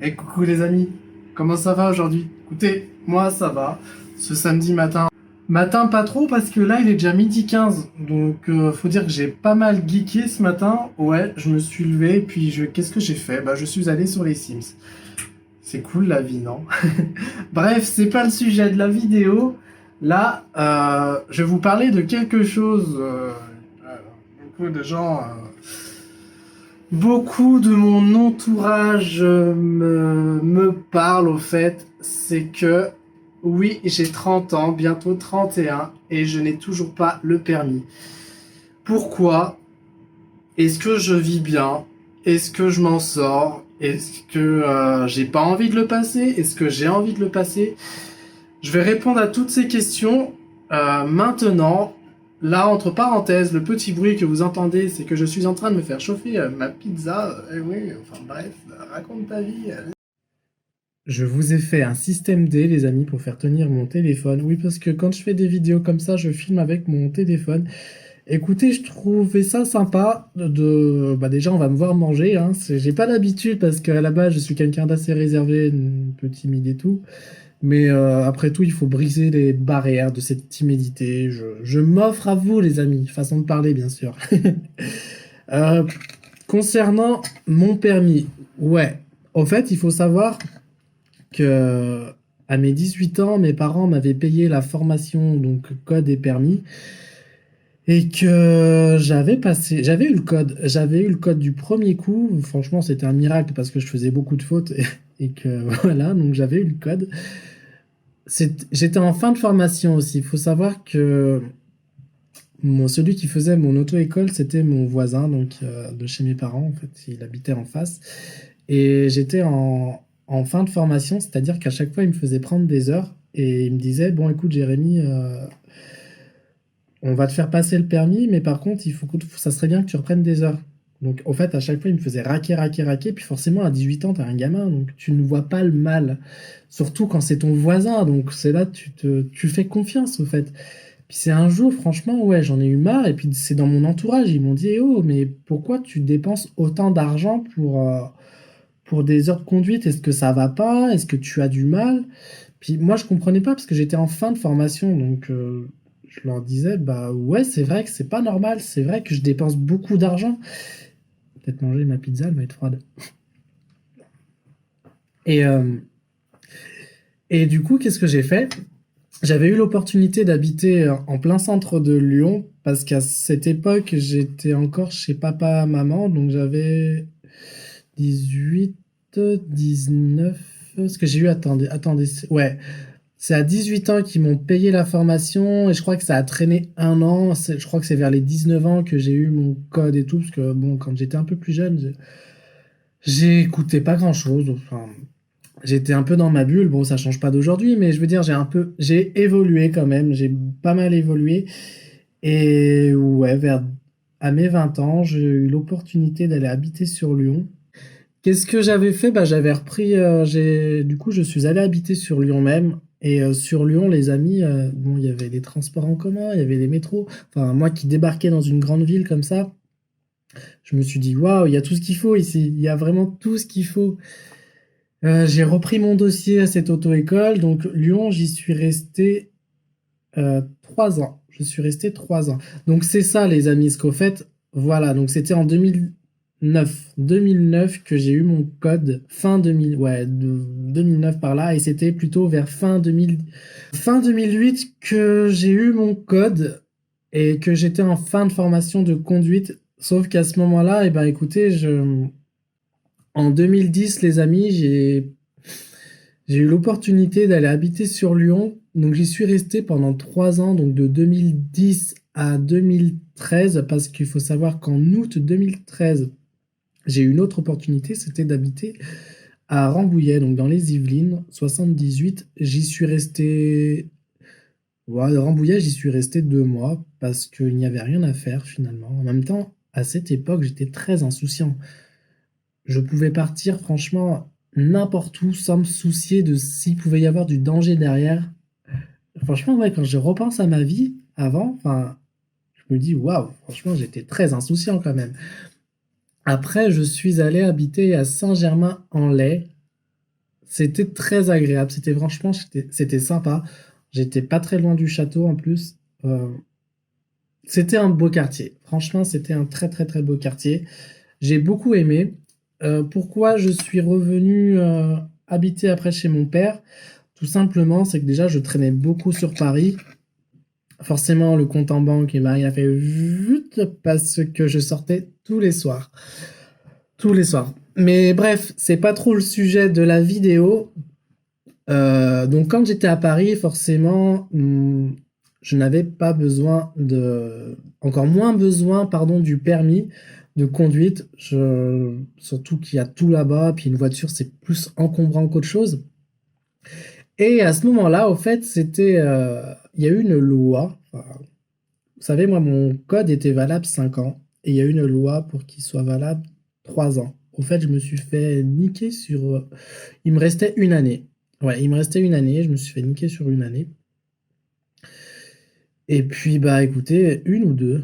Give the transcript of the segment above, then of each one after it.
Et coucou les amis, comment ça va aujourd'hui? Écoutez, moi ça va, ce samedi matin. Matin pas trop parce que là il est déjà midi 15, donc faut dire que j'ai pas mal geeké ce matin. Ouais, je me suis levé et puis qu'est-ce que j'ai fait? Bah je suis allé sur les Sims. C'est cool la vie, non? Bref, c'est pas le sujet de la vidéo. Là, je vais vous parler de quelque chose. Beaucoup de gens beaucoup de mon entourage me parle au fait, c'est que oui, j'ai 30 ans, bientôt 31, et je n'ai toujours pas le permis. Pourquoi? Est-ce que je vis bien? Est-ce que je m'en sors? Est-ce que j'ai pas envie de le passer? Est-ce que j'ai envie de le passer? Je vais répondre à toutes ces questions maintenant. Là, entre parenthèses, le petit bruit que vous entendez, c'est que je suis en train de me faire chauffer ma pizza. Oui, enfin bref, raconte ta vie. Je vous ai fait un système D, les amis, pour faire tenir mon téléphone. Oui, parce que quand je fais des vidéos comme ça, je filme avec mon téléphone. Écoutez, je trouvais ça sympa Bah déjà, on va me voir manger, hein. J'ai pas l'habitude parce qu'à la base, je suis quelqu'un d'assez réservé, un peu timide et tout. Mais après tout, il faut briser les barrières de cette timidité. Je m'offre à vous, les amis. Façon de parler, bien sûr. Euh, concernant mon permis, ouais. Au fait, il faut savoir que à mes 18 ans, mes parents m'avaient payé la formation, donc code et permis. Et que j'avais eu le code du premier coup. Franchement, c'était un miracle parce que je faisais beaucoup de fautes et que voilà, donc j'avais eu le code. J'étais en fin de formation aussi. Il faut savoir que celui qui faisait mon auto-école, c'était mon voisin, donc de chez mes parents. En fait, il habitait en face. Et j'étais en fin de formation, c'est-à-dire qu'à chaque fois, il me faisait prendre des heures et il me disait, bon, écoute, Jérémy, on va te faire passer le permis, mais par contre, ça serait bien que tu reprennes des heures. Donc, en fait, à chaque fois, il me faisait raquer, raquer, raquer. Puis forcément, à 18 ans, t'es un gamin, donc tu ne vois pas le mal. Surtout quand c'est ton voisin. Donc, c'est là, tu fais confiance, au fait. Puis c'est un jour, franchement, ouais, j'en ai eu marre. Et puis, c'est dans mon entourage. Ils m'ont dit, eh oh, mais pourquoi tu dépenses autant d'argent pour des heures de conduite? Est-ce que ça va pas? Est-ce que tu as du mal? Puis moi, je comprenais pas parce que j'étais en fin de formation, donc je leur disais, bah ouais, c'est vrai que c'est pas normal, c'est vrai que je dépense beaucoup d'argent. Peut-être manger ma pizza, elle va être froide. Et, euh, et du coup, qu'est-ce que j'ai fait? J'avais eu l'opportunité d'habiter en plein centre de Lyon parce qu'à cette époque, j'étais encore chez papa, maman, donc j'avais 18, 19. Ce que j'ai eu, attendez, ouais. C'est à 18 ans qu'ils m'ont payé la formation et je crois que ça a traîné un an. Je crois que c'est vers les 19 ans que j'ai eu mon code et tout, parce que bon, quand j'étais un peu plus jeune, j'écoutais pas grand-chose. Enfin, j'étais un peu dans ma bulle. Bon, ça change pas d'aujourd'hui, mais je veux dire, j'ai évolué quand même. J'ai pas mal évolué. Et ouais, à mes 20 ans, j'ai eu l'opportunité d'aller habiter sur Lyon. Qu'est-ce que j'avais fait? Bah, j'avais repris. Du coup, je suis allé habiter sur Lyon même. Et sur Lyon, les amis, bon, il y avait les transports en commun, il y avait les métros. Enfin, moi qui débarquais dans une grande ville comme ça, je me suis dit, waouh, il y a tout ce qu'il faut ici. Il y a vraiment tout ce qu'il faut. J'ai repris mon dossier à cette auto-école. Donc, Lyon, j'y suis resté 3 ans. Je suis resté 3 ans. Donc, c'est ça, les amis, ce qu'au fait, voilà. Donc, c'était en 2009 que j'ai eu mon code fin 2000, ouais, 2009 par là, et c'était plutôt vers fin 2008 que j'ai eu mon code et que j'étais en fin de formation de conduite. Sauf qu'à ce moment-là, eh ben, écoutez, en 2010, les amis, j'ai eu l'opportunité d'aller habiter sur Lyon. Donc, j'y suis resté pendant 3 ans, donc de 2010 à 2013, parce qu'il faut savoir qu'en août 2013, j'ai eu une autre opportunité, c'était d'habiter à Rambouillet, donc dans les Yvelines, 78. J'y suis resté. Ouais, Rambouillet, j'y suis resté 2 mois parce qu'il n'y avait rien à faire finalement. En même temps, à cette époque, j'étais très insouciant. Je pouvais partir franchement n'importe où sans me soucier de s'il pouvait y avoir du danger derrière. Franchement, ouais, quand je repense à ma vie avant, enfin, je me dis waouh, franchement, j'étais très insouciant quand même. Après, je suis allé habiter à Saint-Germain-en-Laye. C'était très agréable. C'était franchement, c'était sympa. J'étais pas très loin du château en plus. C'était un beau quartier. Franchement, c'était un très très très beau quartier. J'ai beaucoup aimé. Pourquoi je suis revenu habiter après chez mon père? Tout simplement, c'est que déjà, je traînais beaucoup sur Paris. Forcément, le compte en banque, il m'a fait vite parce que je sortais tous les soirs. Tous les soirs. Mais bref, c'est pas trop le sujet de la vidéo. Donc quand j'étais à Paris, forcément, je n'avais pas besoin encore moins besoin, pardon, du permis de conduite. Surtout qu'il y a tout là-bas, puis une voiture, c'est plus encombrant qu'autre chose. Et à ce moment-là, au fait, il y a eu une loi. Enfin, vous savez, moi, mon code était valable 5 ans, et il y a eu une loi pour qu'il soit valable 3 ans. Au fait, je me suis fait niquer sur. Il me restait une année. Ouais, il me restait une année, je me suis fait niquer sur une année. Et puis, bah écoutez, une ou deux,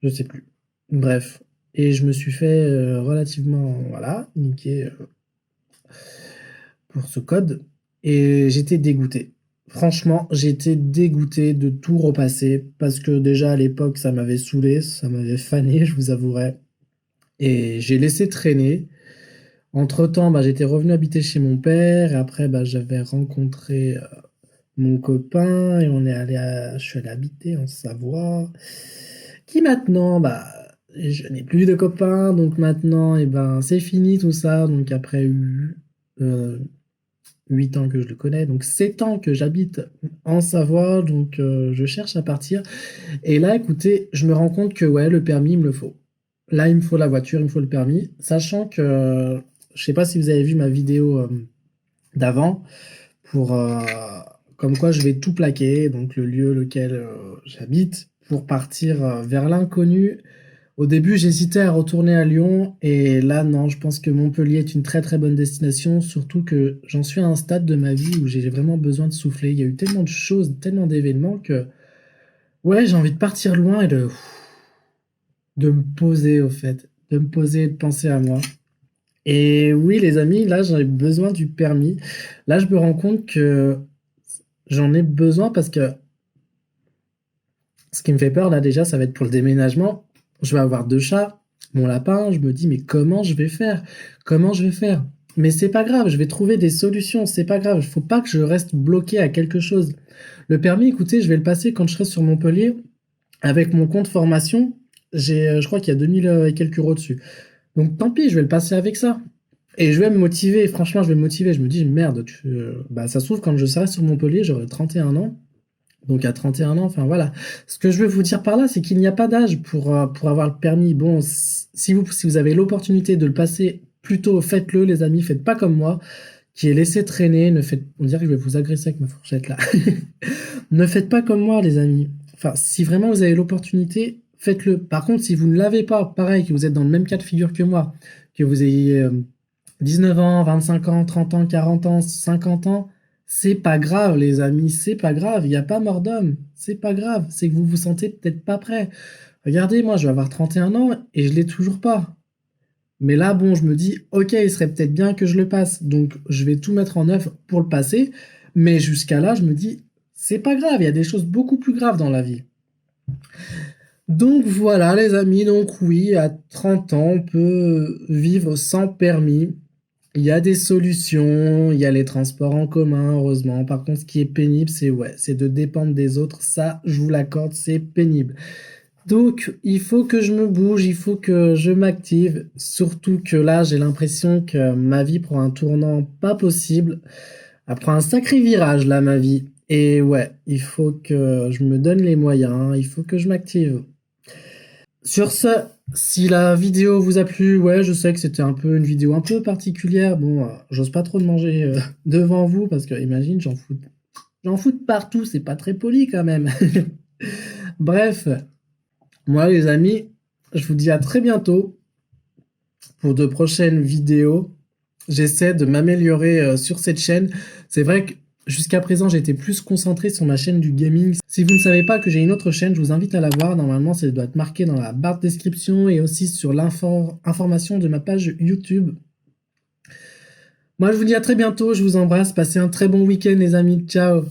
je sais plus. Bref. Et je me suis fait relativement, voilà, niquer pour ce code. Et j'étais dégoûté. Franchement, j'étais dégoûté de tout repasser parce que déjà à l'époque, ça m'avait saoulé, ça m'avait fané, je vous avouerai. Et j'ai laissé traîner. Entre-temps, bah, j'étais revenu habiter chez mon père. Et après, bah, j'avais rencontré mon copain et je suis allé habiter en Savoie. Qui maintenant, bah, je n'ai plus de copain, donc maintenant, et ben, c'est fini tout ça. Donc après 8 ans que je le connais, donc 7 ans que j'habite en Savoie, donc je cherche à partir. Et là, écoutez, je me rends compte que ouais, le permis, il me le faut. Là, il me faut la voiture, il me faut le permis, sachant que, je sais pas si vous avez vu ma vidéo d'avant, pour comme quoi je vais tout plaquer, donc le lieu lequel j'habite, pour partir vers l'inconnu. Au début, j'hésitais à retourner à Lyon, et là, non, je pense que Montpellier est une très très bonne destination, surtout que j'en suis à un stade de ma vie où j'ai vraiment besoin de souffler. Il y a eu tellement de choses, tellement d'événements que, ouais, j'ai envie de partir loin et de me poser, au fait, de me poser et de penser à moi. Et oui, les amis, là, j'ai besoin du permis. Là, je me rends compte que j'en ai besoin parce que ce qui me fait peur, là, déjà, ça va être pour le déménagement. Je vais avoir 2 chats, mon lapin. Je me dis, mais comment je vais faire? Comment je vais faire? Mais c'est pas grave, je vais trouver des solutions. C'est pas grave. Il faut pas que je reste bloqué à quelque chose. Le permis, écoutez, je vais le passer quand je serai sur Montpellier avec mon compte formation. Je crois qu'il y a 2000 et quelques euros dessus. Donc tant pis, je vais le passer avec ça. Et je vais me motiver, franchement, je vais me motiver. Je me dis, merde, bah, ça se trouve, quand je serai sur Montpellier, j'aurai 31 ans. Donc à 31 ans, enfin voilà. Ce que je veux vous dire par là, c'est qu'il n'y a pas d'âge pour avoir le permis. Bon, si vous avez l'opportunité de le passer, plutôt faites-le, les amis, faites pas comme moi, qui est laissé traîner. On dirait que je vais vous agresser avec ma fourchette là. Ne faites pas comme moi, les amis. Enfin, si vraiment vous avez l'opportunité, faites-le. Par contre, si vous ne l'avez pas, pareil, que vous êtes dans le même cas de figure que moi, que vous ayez 19 ans, 25 ans, 30 ans, 40 ans, 50 ans, c'est pas grave, les amis, c'est pas grave. Il n'y a pas mort d'homme. C'est pas grave. C'est que vous vous sentez peut-être pas prêt. Regardez, moi, je vais avoir 31 ans et je l'ai toujours pas. Mais là, bon, je me dis, ok, il serait peut-être bien que je le passe. Donc, je vais tout mettre en œuvre pour le passer. Mais jusqu'à là, je me dis, c'est pas grave. Il y a des choses beaucoup plus graves dans la vie. Donc voilà, les amis. Donc oui, à 30 ans, on peut vivre sans permis. Il y a des solutions, il y a les transports en commun, heureusement. Par contre, ce qui est pénible, c'est de dépendre des autres. Ça, je vous l'accorde, c'est pénible. Donc, il faut que je me bouge, il faut que je m'active. Surtout que là, j'ai l'impression que ma vie prend un tournant pas possible. Elle prend un sacré virage, là, ma vie. Et ouais, il faut que je me donne les moyens, il faut que je m'active. Sur ce, si la vidéo vous a plu, ouais, je sais que c'était un peu une vidéo un peu particulière. Bon, j'ose pas trop de manger devant vous parce que, imagine, j'en fous de partout, c'est pas très poli quand même. Bref, moi les amis, je vous dis à très bientôt pour de prochaines vidéos. J'essaie de m'améliorer sur cette chaîne. C'est vrai que jusqu'à présent, j'étais plus concentré sur ma chaîne du gaming. Si vous ne savez pas que j'ai une autre chaîne, je vous invite à la voir. Normalement, ça doit être marqué dans la barre de description et aussi sur l'information de ma page YouTube. Moi, je vous dis à très bientôt. Je vous embrasse. Passez un très bon week-end, les amis. Ciao.